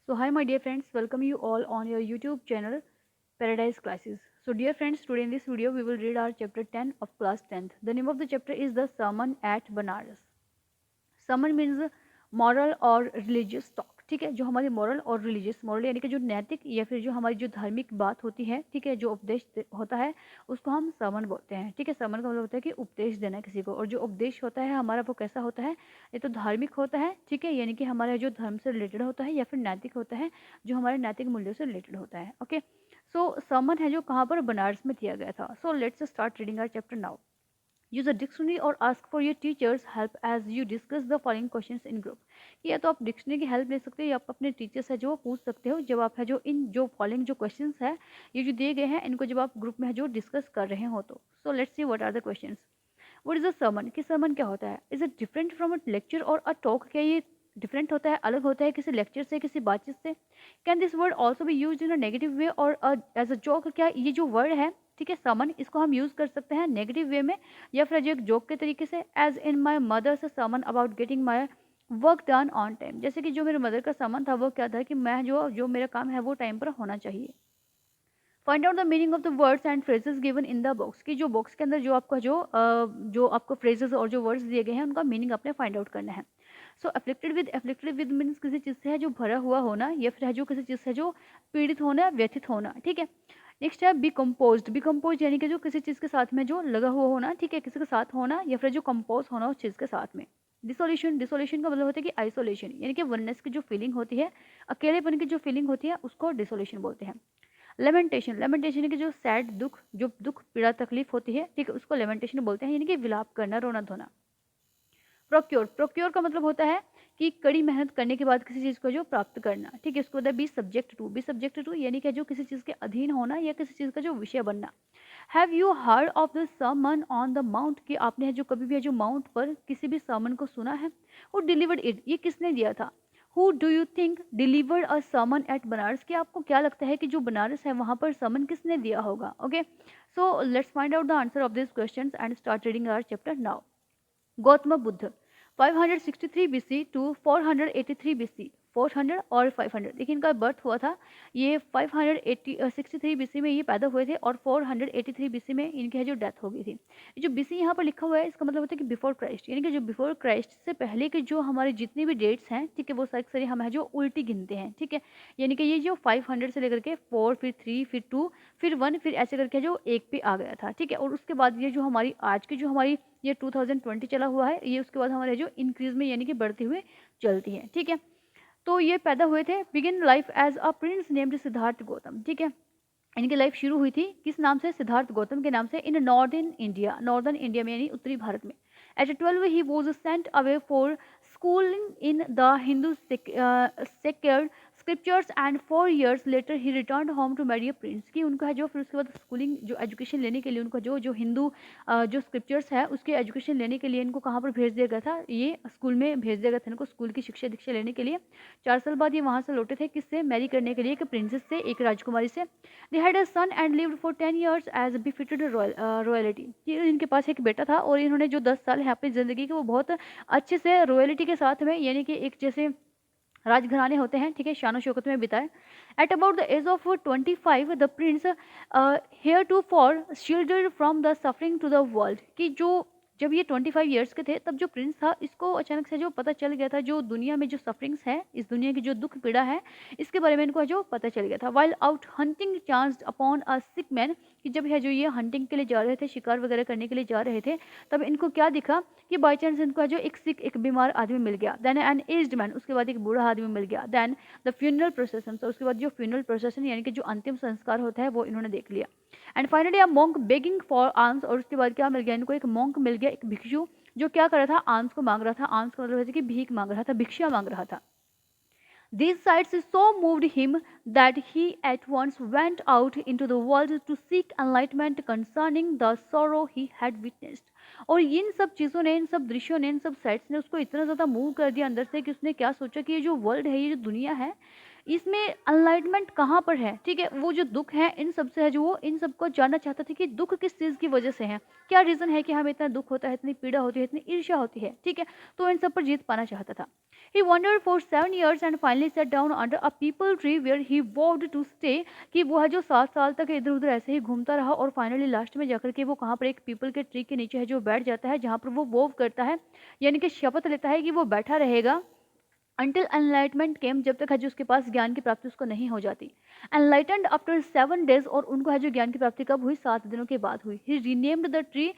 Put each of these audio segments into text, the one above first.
So hi my dear friends, welcome you all on your YouTube channel Paradise Classes. So dear friends, today in this video we will read our chapter 10 of class 10th. The name of the chapter is The Sermon at Banaras. Sermon means moral और religious talk. ठीक है, जो हमारी moral और religious, moral यानी कि जो नैतिक या फिर जो हमारी जो धार्मिक बात होती है, ठीक है, जो उपदेश होता है उसको हम sermon बोलते हैं. ठीक है, sermon का मतलब होता है कि उपदेश देना किसी को, और जो उपदेश होता है हमारा वो कैसा होता है, ये तो धार्मिक होता है. ठीक है, यानी कि हमारा जो धर्म से रिलेटेड होता है या फिर नैतिक होता है, जो हमारे नैतिक मूल्यों से रिलेटेड होता है. ओके, सो sermon है जो कहाँ पर, बनारस में दिया गया था. So let's start reading our chapter now. Use a dictionary और ask for your teachers help as you discuss the following questions in group. कि या तो आप डिक्शनरी की हेल्प ले सकते हो या आप अपने टीचर से जो पूछ सकते हो जब आप है जो इन जो फॉलोइंग जो क्वेश्चंस है ये जो दिए गए हैं इनको जब आप ग्रुप में है जो डिस्कस कर रहे हो तो. So let's see what are the questions. What is a sermon? कि sermon क्या होता है? Is it different from a lecture और अ टॉक? क्या ये डिफरेंट होता है, अलग होता है किसी लेक्चर से, किसी बातचीत से? Can this word also be use in a negative way और एज अ जोक? क्या ये जो वर्ड है, ठीक है, sermon, इसको हम यूज कर सकते हैं नेगेटिव वे में या फिर जो एक जोक के तरीके से? As in my mother's sermon about getting my work done on time. जैसे कि जो मेरे मदर का sermon था वो क्या था कि मैं जो जो मेरा काम है वो टाइम पर होना चाहिए. Find out the meaning of the words and phrases given in the box. की जो बॉक्स के अंदर जो आपका जो आपको फ्रेजेस और जो वर्ड्स दिए गए हैं उनका मीनिंग आपने फाइंड आउट करना है. सो अफ्लिक्टेड विद मीन्स किसी चीज़ से है जो भरा हुआ होना या फिर है जो किसी चीज़ से जो पीड़ित होना, व्यथित होना. ठीक है, नेक्स्ट है बी कम्पोज. बी कम्पोज यानी कि जो किसी चीज़ के साथ में जो लगा हुआ होना, ठीक है, किसी के साथ होना या फिर जो कंपोज होना उस चीज़ के साथ में. डिसोल्यूशन. डिसोल्यूशन का मतलब होता है कि आइसोलेशन, यानी कि वननेस की जो फीलिंग होती है, अकेलेपन की जो फीलिंग होती है उसको डिसोल्यूशन बोलते हैं. लेमेंटेशन. लेमेंटेशन की जो सैड, दुख, जो दुख पीड़ा तकलीफ होती है, ठीक है, उसको लेमेंटेशन बोलते हैं, यानी कि विलाप करना, रोना धोना. प्रोक्योर. प्रोक्योर का मतलब होता है कि कड़ी मेहनत करने के बाद किसी चीज़ को जो प्राप्त करना. ठीक है, उसको होता है be subject to. Be subject to यानी कि जो किसी चीज़ के अधीन होना या किसी चीज़ का जो विषय बनना. Have you heard of the sermon on the mount? कि आपने जो कभी भी जो माउंट पर किसी भी sermon को सुना है? Who delivered it? ये किसने दिया था? Who do you think delivered a sermon at Banaras? कि आपको क्या लगता है कि जो बनारस है वहाँ पर sermon किसने दिया होगा? Okay, so let's find out the answer of this question and start reading our chapter now. Gautam Buddha 563 BC to 483 BC. 400 और 500, देखिए इनका बर्थ हुआ था, ये 563 बीसी में ये पैदा हुए थे और 483 बीसी में इनकी है जो डेथ हो गई थी. ये जो बीसी यहाँ पर लिखा हुआ है इसका मतलब होता है कि बिफोर क्राइस्ट, यानी कि जो बिफोर क्राइस्ट से पहले के जो हमारे जितनी भी डेट्स हैं, ठीक है, वो सारी हम है जो उल्टी गिनते हैं. ठीक है, यानी कि ये जो 500 से लेकर के 4 फिर 3 फिर 2 फिर 1 फिर ऐसे करके जो एक पे आ गया था. ठीक है, और उसके बाद ये जो हमारी आज की जो हमारी ये 2020 चला हुआ है, ये उसके बाद हमारे जो इंक्रीज में यानी कि बढ़ते हुए चलती है. ठीक है, तो ये पैदा हुए थे. Begin life as a prince named Siddhartha Gautam. ठीक है, इनकी लाइफ शुरू हुई थी किस नाम से? सिद्धार्थ गौतम के नाम से. In northern India. Northern India में यानी उत्तरी भारत में. At 12 he was sent away for schooling in the Hindu secular scriptures and 4 years later he return home to marry a prince. की उनका है जो फिर उसके बाद स्कूलिंग जो एजुकेशन लेने के लिए उनका जो जो हिंदू जो स्क्रिप्चर्स है उसके एजुकेशन लेने के लिए इनको कहाँ पर भेज दिया गया था? ये स्कूल में भेज दिया गया था इनको, स्कूल की शिक्षा दीक्षा लेने के लिए. 4 साल बाद ये वहाँ से लौटे थे, किससे? मैरी करने के लिए, एक प्रिंसेस से, एक राजकुमारी से. They had a son and lived for 10 years as befitted royalty. इनके पास एक बेटा था और इन्होंने जो 10 साल है अपनी ज़िंदगी के वो बहुत अच्छे से रॉयलिटी के साथ में, यानी कि एक जैसे राजघराने होते हैं, ठीक है, शानो शौकत में बिताए. At about the age of 25 the prince heretofore shielded from the suffering to the world. कि जो जब ये 25 ईयर्स के थे तब जो प्रिंस था इसको अचानक से जो पता चल गया था जो दुनिया में जो सफरिंग्स है, इस दुनिया की जो दुख पीड़ा है, इसके बारे में इनको जो पता चल गया था. While out hunting chanced upon a sick man. कि जब है जो ये हंटिंग के लिए जा रहे थे, शिकार वगैरह करने के लिए जा रहे थे, तब इनको क्या दिखा कि बाई चांस इनको जो एक सिक, एक बीमार आदमी मिल गया. Then an aged man. उसके बाद एक बूढ़ा आदमी मिल गया. Then the funeral procession. तो उसके बाद जो फ्यूनरल प्रोसेसन यानी कि जो अंतिम संस्कार होता है वो इन्होंने देख लिया. And finally a monk begging for arms. और उसके बाद क्या मिल गया इनको? एक मॉन्क मिल गया, एक भिक्षु, जो क्या कर रहा था? आर्म्स को मांग रहा था. आर्म्स का मतलब है कि भीख मांग रहा था, भिक्षा मांग रहा था. These sights so moved him that he at once went out into the world to seek enlightenment concerning the sorrow he had witnessed. और इन सब चीज़ों ने, इन सब दृश्यों ने, इन सब साइट्स ने उसको इतना ज़्यादा मूव कर दिया अंदर से कि उसने क्या सोचा कि ये जो वर्ल्ड है, ये जो दुनिया है, इसमें एनलाइटमेंट कहाँ पर है, ठीक है। वो जो दुख है इन सबसे है, जो वो इन सबको जानना चाहता था कि दुख किस चीज़ की वजह से है, क्या रीज़न है कि हमें इतना दुख होता है, इतनी पीड़ा होती है, इतनी ईर्ष्या होती है, ठीक है। तो इन सब पर जीत पाना चाहता था। He wandered for 7 years and finally sat down under a peepal tree where he vowed to stay। कि वो है जो 7 साल तक इधर उधर ऐसे ही घूमता रहा और फाइनली लास्ट में जाकर के वो कहाँ पर एक पीपल के ट्री के नीचे है जो बैठ जाता है, जहाँ पर वो वोव करता है, यानी कि शपथ लेता है कि वो बैठा रहेगा until enlightenment came, जब तक है जो उसके पास ज्ञान की प्राप्ति उसको नहीं हो जाती। enlightened after 7 days, और उनको है जो ज्ञान की प्राप्ति कब हुई, 7 दिनों के बाद हुई। he renamed the tree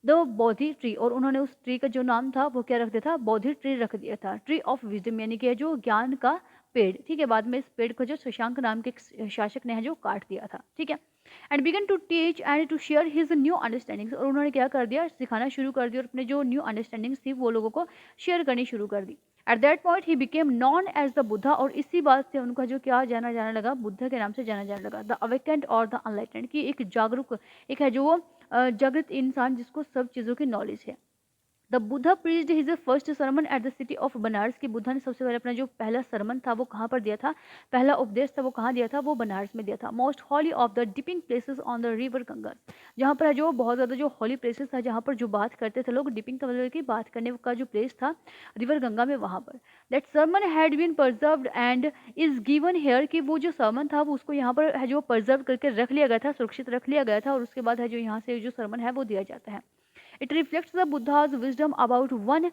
the Bodhi tree, और उन्होंने उस ट्री का जो नाम था वो क्या रख दिया था, बोधि ट्री रख दिया था। ट्री ऑफ विजडम, यानी कि जो ज्ञान का पेड़, ठीक है। बाद में इस पेड़ को जो शशांक नाम के एक शासक ने है जो काट दिया था, ठीक है। And began to teach and to share his new understandings, और उन्होंने क्या कर दिया, सिखाना शुरू कर दिया और अपने जो न्यू अंडरस्टैंडिंग्स थी वो लोगों को शेयर करनी शुरू कर दी। At that point he became known as the Buddha, और इसी बात से उनका जो क्या जाना जाने लगा, बुद्धा के नाम से जाना जाने लगा। द अवेकेंड और द अनलाइटेंड, की एक जागरूक, एक है जो जागृत इंसान जिसको सब चीज़ों की नॉलेज है। The Buddha preached his first sermon at the city of Banaras, की बुद्धा ने सबसे पहले अपना जो पहला सरमन था वो कहाँ पर दिया था, पहला उपदेश था वो कहाँ दिया था, वो बनारस में दिया था। Most holy of the dipping places on the river Ganga, जहाँ पर जो बहुत ज़्यादा जो हॉली प्लेसेस था, जहाँ पर जो बात करते थे लोग, डिपिंग का मतलब की बात करने का जो प्लेस था रिवर गंगा में, वहाँ पर। That sermon had been preserved and is given here, कि वो जो सरमन था वो उसको यहाँ पर है जो प्रिजर्व करके रख लिया गया था, सुरक्षित रख लिया गया था, और उसके बाद है जो यहाँ से जो सरमन है वो दिया जाता है। It reflects the Buddha's wisdom about one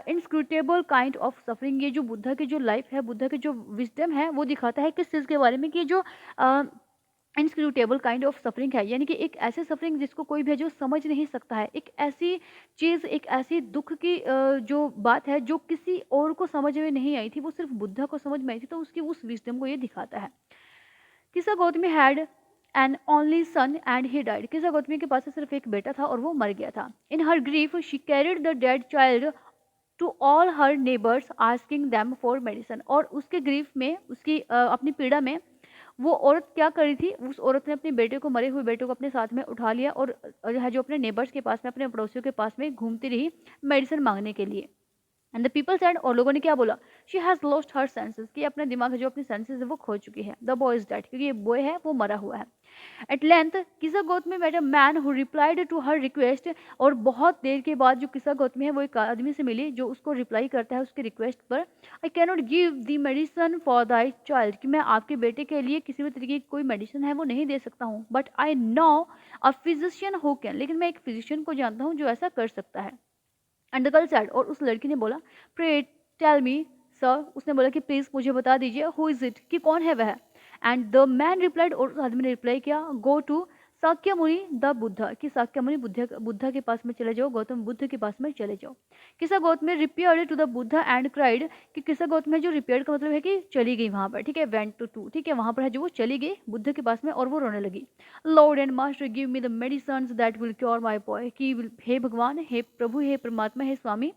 inscrutable kind of suffering। ये जो बुद्धा की जो लाइफ है, बुद्धा की जो विजडम है, वो दिखाता है किस चीज़ के बारे में, कि जो इनस्क्रूटेबल काइंड ऑफ सफरिंग है, यानी कि एक ऐसे सफरिंग जिसको कोई भी जो समझ नहीं सकता है, एक ऐसी चीज़, एक ऐसी दुख की जो बात है जो किसी और को समझ में नहीं आई थी, वो सिर्फ बुद्धा को समझ में आई थी, तो उसकी उस विजडम को ये दिखाता है। किसा Gautami had an only son and he died, किसा गौतमी के पास सिर्फ एक बेटा था और वो मर गया था। In her grief she carried the dead child to all her neighbours asking them for medicine, और उसके ग्रीफ में, उसकी अपनी पीड़ा में वो औरत क्या करी थी, उस औरत ने अपने बेटे को, मरे हुए बेटे को अपने साथ में उठा लिया और जो अपने नेबर्स के पास में, अपने पड़ोसियों के पास में घूमती रही मेडिसिन मांगने के लिए। एंड द पीपल सेड, और लोगों ने क्या बोला, she has lost her senses, कि अपने दिमाग है जो अपनी सेंसेस है वो खो चुकी है। द बॉय इज डेड, क्योंकि ये बॉय है वो मरा हुआ है। At length Kisa Gautami met a man who replied to her request, और बहुत देर के बाद जो किसा गौतमी है वो एक आदमी से मिली जो उसको रिप्लाई करता है उसकी रिक्वेस्ट पर। I can not give the medicine for thy child, कि मैं आपके बेटे के लिए किसी भी तरीके की कोई मेडिसिन है वो नहीं दे सकता हूँ, but I know a physician who can, लेकिन मैं एक फिजिशियन को जानता हूँ जो ऐसा कर सकता है। एंड द गर्ल सेड, और उस लड़की ने बोला, प्रे टेल मी सर, उसने बोला कि प्लीज़ मुझे बता दीजिए, हु इज़ इट, कि कौन है वह। एंड द मैन रिप्लाइड, और उस आदमी ने रिप्लाई किया, गो टू साक्य मुनि द बुद्धा, कि साक्य मुनि बुद्धा के पास में चले जाओ, गौतम बुद्ध के पास में चले जाओ। Kisa Gautam repaired to the Buddha and cried, कि किसा गौतम जो रिपेयर्ड का मतलब है कि चली गई वहाँ पर, ठीक है, वेंट टू, ठीक है, वहाँ पर है जो वो चली गई बुद्ध के पास में और वो रोने लगी। Lord and master give me the medicine that will cure my boy, कि हे भगवान, हे प्रभु, हे परमात्मा, हे स्वामी,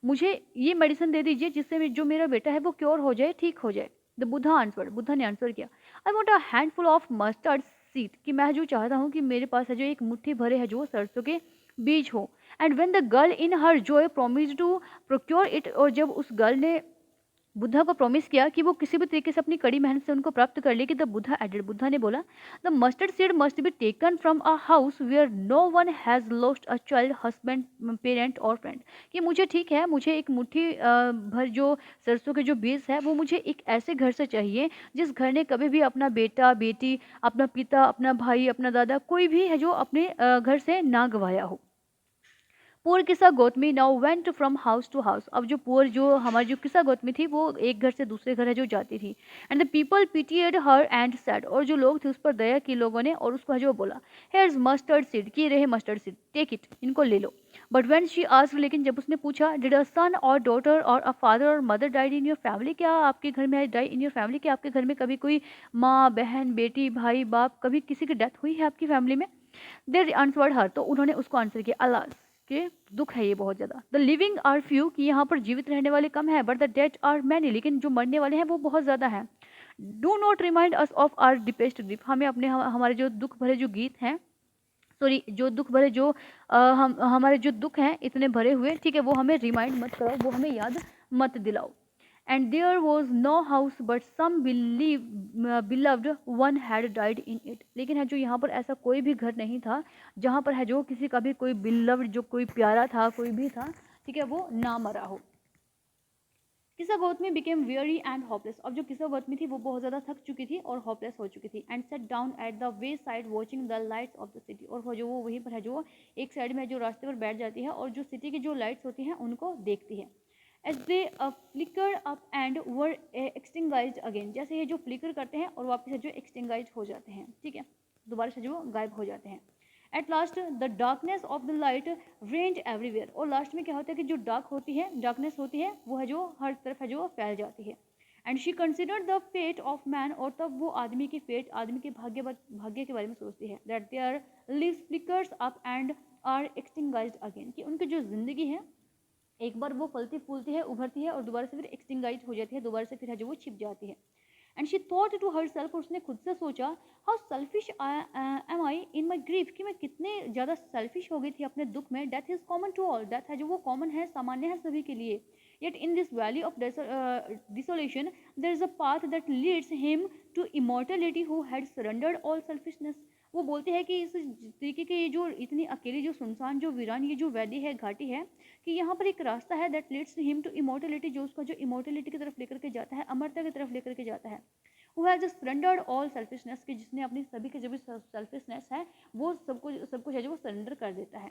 मुझे ये मेडिसिन दे दीजिए जिससे जो मेरा बेटा है वो क्योर हो जाए, ठीक हो जाए। द बुद्धा आंसर्ड, बुद्धा ने आंसर किया, I want a handful of mustard seed, कि मैं जो चाहता हूँ कि मेरे पास है जो एक मुट्ठी भरे है जो सरसों के बीज हो। And when the girl in her joy promise to procure it, और जब उस गर्ल ने बुद्धा को प्रॉमिस किया कि वो किसी भी तरीके से अपनी कड़ी मेहनत से उनको प्राप्त कर लेगी, द बुद्धा एडेड, बुद्धा ने बोला, the mustard seed must be taken from a house where no one has lost a child, husband, parent और फ्रेंड, कि मुझे ठीक है, मुझे एक मुट्ठी भर जो सरसों के जो बीज है वो मुझे एक ऐसे घर से चाहिए जिस घर ने कभी भी अपना बेटा, बेटी, अपना पिता, अपना भाई, अपना दादा, कोई भी है जो अपने घर से ना गवाया हो। Poor Kisa Gautami now went from house to house, अब जो पुअर जो हमारी जो किस्सा गौतमी थी वो एक घर से दूसरे घर है जो जाती थी। And the people pitied her and said, और जो लोग थे उस पर दया की लोगों ने और उसको है जो बोला, हेयर्स मस्टर्ड सीड, की रहे मस्टर्ड सीड, टेक इट, इनको ले लो। बट वेन शी आस्क्ड, लेकिन जब उसने पूछा, डिड अ सन और डॉटर और अ फादर और mother died in your family, क्या आपके घर में डाई इन योर फैमिली, क्या आपके घर में कभी कोई माँ, बहन, बेटी, भाई, बाप, कभी किसी की डेथ हुई है आपकी फैमिली में। दे आंसर्ड हर, तो उन्होंने उसको आंसर किया, अल्लाह के दुख है ये बहुत ज़्यादा। द लिविंग आर फ्यू, कि यहाँ पर जीवित रहने वाले कम है, but the dead are many, लेकिन जो मरने वाले हैं वो बहुत ज़्यादा हैं। Do not remind us of our deepest grief, हमें अपने हमारे जो दुख भरे जो गीत हैं, सॉरी जो दुख भरे जो हम हमारे जो दुख हैं इतने भरे हुए, ठीक है, वो हमें रिमाइंड मत कराओ, वो हमें याद मत दिलाओ। And there was no house but some beloved one had died in it. लेकिन है जो यहाँ पर ऐसा कोई भी घर नहीं था जहाँ पर है जो किसी का भी कोई बिलव्ड, जो कोई प्यारा था, कोई भी था, ठीक है, वो ना मरा हो। किसा Gautami became very and hopeless. अब जो किसा गौतमी थी वो बहुत ज़्यादा थक चुकी थी और होपलेस हो चुकी थी। And set down at the way side watching the lights off the city. और वो जो वो वहीं पर है जो एक साइड में जो रास्ते पर बैठ जाती है और जो सिटी की जो लाइट्स होती हैं उनको देखती है। As they flicker up and were extinguished again. जैसे ये जो फ्लिकर करते हैं और वापस से जो एक्सटिंगाइज हो जाते हैं, ठीक है, दोबारा से जो गायब हो जाते हैं। At last the darkness of the light range everywhere. और लास्ट में क्या होता है कि जो डार्क होती है, डार्कनेस होती है, वो है जो हर तरफ है जो फैल जाती है। And she considered the fate of man. और तब वो आदमी की फेट, आदमी के भाग्य के बारे में सोचती है। That their lives flickers up and are extinguished again. कि उनकी जो जिंदगी है एक बार वो फलती फूलती है, उभरती है और दोबारा से फिर एक्सटिंगाइज हो जाती है, दोबारा से फिर है जो वो छिप जाती है। And she thought to herself. उसने खुद से सोचा, how selfish am I in my grief. कि मैं कितने ज़्यादा सेल्फिश हो गई थी अपने दुख में। Death is common to all. Death है जो वो कॉमन है, सामान्य है सभी के लिए। Yet in this valley of desolation there is a path that leads him to immortality who had surrendered all selfishness. वो बोलते हैं कि इस तरीके की जो इतनी अकेली, जो सुनसान, जो वीरान ये जो वैली है, घाटी है, कि यहाँ पर एक रास्ता है that leads him to immortality, जो उसका जो इमॉर्टलिटी की तरफ लेकर के जाता है, अमरता की तरफ लेकर के जाता है। Who has surrendered all selfishness, की जिसने अपनी सभी के जो भी सेल्फिशनेस है वो सब कुछ है जो वो सरेंडर कर देता है।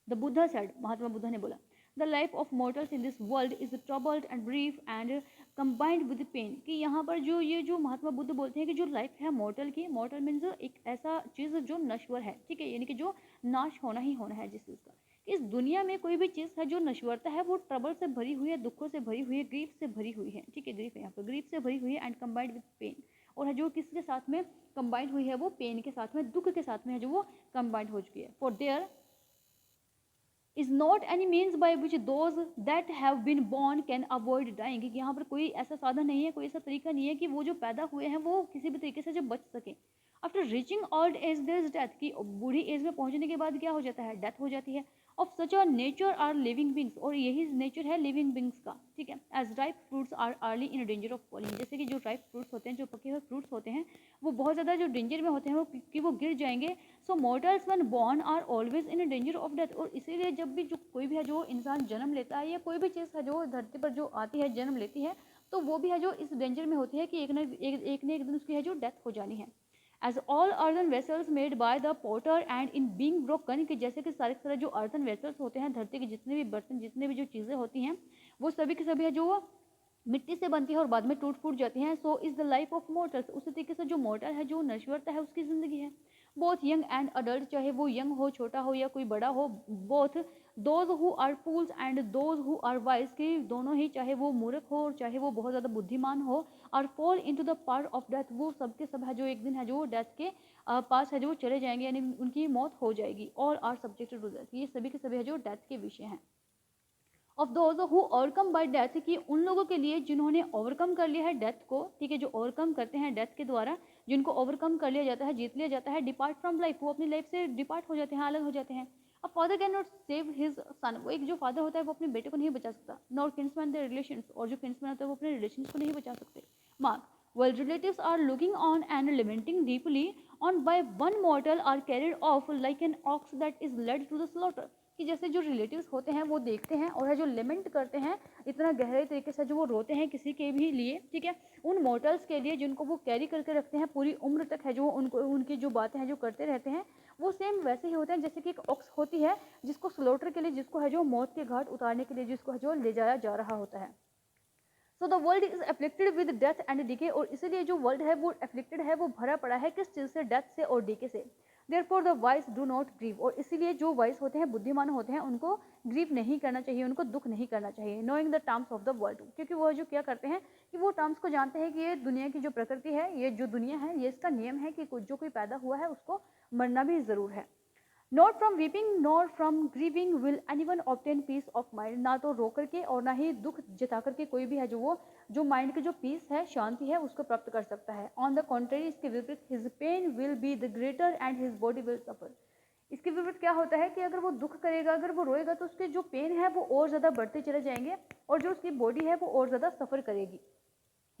द बुद्धा सेड, महात्मा बुद्धा ने बोला, the life of mortals in this world is troubled and brief and combined with pain. कि यहाँ पर जो ये जो महात्मा बुद्ध बोलते हैं कि जो लाइफ है मॉर्टल की, मॉर्टल मीन्स एक ऐसा चीज़ जो नश्वर है, ठीक है, यानी कि जो नाश होना ही होना है जिस चीज़ का। इस दुनिया में कोई भी चीज़ है जो नश्वरता है वो ट्रबल से भरी हुई है, दुखों से भरी हुई है, ग्रीफ से भरी हुई है, ठीक है, ग्रीफ है यहाँ पर, ग्रीफ से भरी हुई है एंड कंबाइंड विद पेन। और है जो किसके साथ में कंबाइंड हुई है, वो पेन के साथ में, दुख के साथ में है जो वो कंबाइंड हो चुकी है। For their is not any means by which those that have been born can avoid dying। कि यहाँ पर कोई ऐसा साधन नहीं है, कोई ऐसा तरीका नहीं है कि वो जो पैदा हुए हैं वो किसी भी तरीके से जो बच सके। After reaching old age there is death. की बूढ़ी एज में पहुंचने के बाद क्या हो जाता है, डेथ हो जाती है। Of such a nature are living beings. और यही नेचर है लिविंग बींग्स का, ठीक है। As ripe fruits are early in danger of falling. जैसे कि जो राइप फ्रूट्स होते हैं, जो पके हुए फ्रूट्स होते हैं, वो बहुत ज़्यादा जो डेंजर में होते हैं वो कि वो गिर जाएंगे। So mortals when born are always in danger of death. और इसीलिए जब भी जो कोई भी है जो इंसान जन्म लेता है या कोई भी चीज़ है जो धरती पर जो आती है, जन्म लेती है, तो वो भी है जो इस डेंजर में होती है कि एक न एक दिन उसकी है जो डेथ हो जानी है। As all earthen vessels made by the potter end in being broken. कि जैसे कि सारे के सारे जो अर्दन वेसल्स होते हैं, धरती के जितने भी बर्तन, जितने भी जो चीज़ें होती हैं, वो सभी के सभी है जो मिट्टी से बनती है और बाद में टूट फूट जाती हैं। So is the life of mortals. उसी तरीके से जो मोर्टल है, जो नश्वरता है, उसकी ज़िंदगी है। बोथ यंग एंड अडल्ट, चाहे वो यंग हो, छोटा हो या कोई बड़ा हो, both those who are fools and those who are wise. की दोनों ही, चाहे वो मूर्ख हो और चाहे वो बहुत ज़्यादा बुद्धिमान हो, और fall into the part of death. वो सबके सब है जो एक दिन है जो डेथ के पास है जो वो चले जाएंगे, यानी उनकी मौत हो जाएगी। All are subjected to death. ये सभी के सभी है जो डेथ के विषय हैं। Of those who overcome bye death. की उन लोगों के लिए जिन्होंने ओवरकम कर लिया है डेथ को, ठीक है, जो ओवरकम करते हैं डेथ के द्वारा, जिनको ओवरकम कर लिया जाता है, जीत लिया जाता है, डिपार्ट फ्रॉम लाइफ, वो अपनी लाइफ से डिपार्ट हो जाते हैं, अलग हो जाते हैं। अब father can not save his son. वो एक जो फादर होता है वो अपने बेटे को नहीं बचा सकता। Not kinsman the relations. और जो किन्समैन होता है वो अपने रिलेशंस को नहीं बचा सकते। Mark, while relatives are looking on and lamenting deeply on by one mortal are carried off like an ox that is led to the slaughter। कि जैसे जो रिलेटिव्स होते हैं वो देखते हैं और है जो लेमेंट करते हैं, इतना गहरे तरीके से जो वो रोते हैं किसी के भी लिए, ठीक है, उन मॉर्टल्स के लिए जिनको वो कैरी करके रखते हैं पूरी उम्र तक, है जो उनको उनकी जो बातें हैं जो करते रहते हैं, वो सेम वैसे ही होते हैं जैसे कि एक ऑक्स होती है जिसको स्लोटर के लिए, जिसको है जो मौत के घाट उतारने के लिए, जिसको है जो ले जाया जा रहा होता है। So the world is afflicted with death and decay. और इसीलिए जो वर्ल्ड है वो एफ्लिक्टेड है, वो भरा पड़ा है किस चीज़ से, डेथ से और डीके से। Therefore the wise do not grieve. और इसीलिए जो वाइज होते हैं, बुद्धिमान होते हैं, उनको ग्रीव नहीं करना चाहिए, उनको दुख नहीं करना चाहिए। Knowing the terms of the world. क्योंकि वो जो क्या करते हैं कि वो टर्म्स को जानते हैं कि ये दुनिया की जो प्रकृति है, ये जो दुनिया है, ये इसका नियम है कि जो कोई पैदा हुआ है उसको मरना भी ज़रूर है। Not from weeping not from grieving will anyone obtain peace of mind. ना तो रो करके और ना ही दुख जता करके कोई भी है जो वो जो माइंड की जो पीस है, शांति है, उसको प्राप्त कर सकता है। ऑन द कॉन्ट्रेरी, इसके विपरीत, his pain will be the greater and his body will suffer. इसके विपरीत क्या होता है कि अगर वो दुख करेगा, अगर वो रोएगा, तो उसके जो पेन है वो और ज़्यादा बढ़ते चले जाएंगे और जो उसकी बॉडी है वो और ज़्यादा सफ़र करेगी।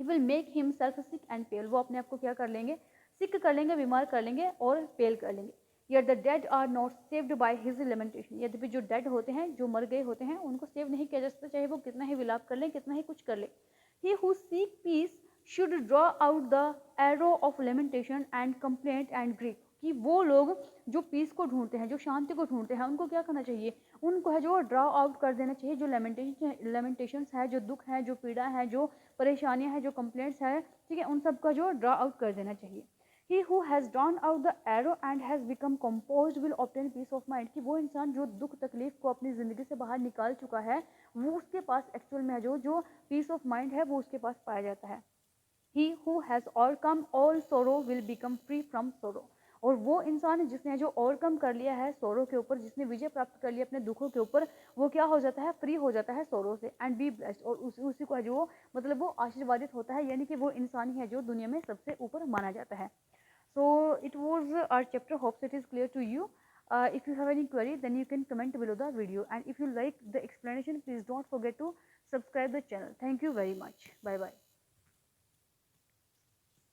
He will make himself sick and pale, वो अपने आप को क्या कर लेंगे, सिक कर लेंगे, बीमार कर लेंगे और पेल कर लेंगे। Yet the dead are not saved by his lamentation, यद्यपि जो डेड होते हैं, जो मर गए होते हैं, उनको सेव नहीं किया जा सकता, चाहे वो कितना ही विलाप कर ले, कितना ही कुछ कर ले। He who seek peace should draw out the arrow of lamentation and complaint and grief, कि वो लोग जो पीस को ढूंढते हैं, जो शांति को ढूंढते हैं, उनको क्या करना चाहिए, उनको है जो ड्रॉ आउट कर देना चाहिए, जो लेमेंटेशंस है, जो दुख है, जो पीड़ा है, जो परेशानियां हैं, जो कंप्लेंट्स है, ठीक है, उन सब का जो ड्रॉ आउट कर देना चाहिए। He who has drawn out the arrow and has become composed will obtain peace of mind, कि वो इंसान जो दुख तकलीफ को अपनी ज़िंदगी से बाहर निकाल चुका है, वो उसके पास एक्चुअल में जो जो पीस ऑफ माइंड है वो उसके पास पाया जाता है। He who has overcome all sorrow will become free from sorrow, और वो इंसान जिसने जो ओवरकम कर लिया है सोरो के ऊपर, जिसने विजय प्राप्त कर लिया अपने दुखों के ऊपर, वो क्या हो जाता है, फ्री हो जाता है सोरो से, एंड बी ब्लेस्ड, और उसी को जो मतलब वो आशीर्वादित होता है, यानी कि वो इंसान ही है जो दुनिया में सबसे ऊपर माना जाता है। So it was our chapter, hopes it is clear to you. If you have any query, then you can comment below the video, and if you like the explanation, please don't forget to subscribe the channel. Thank you very much. Bye bye.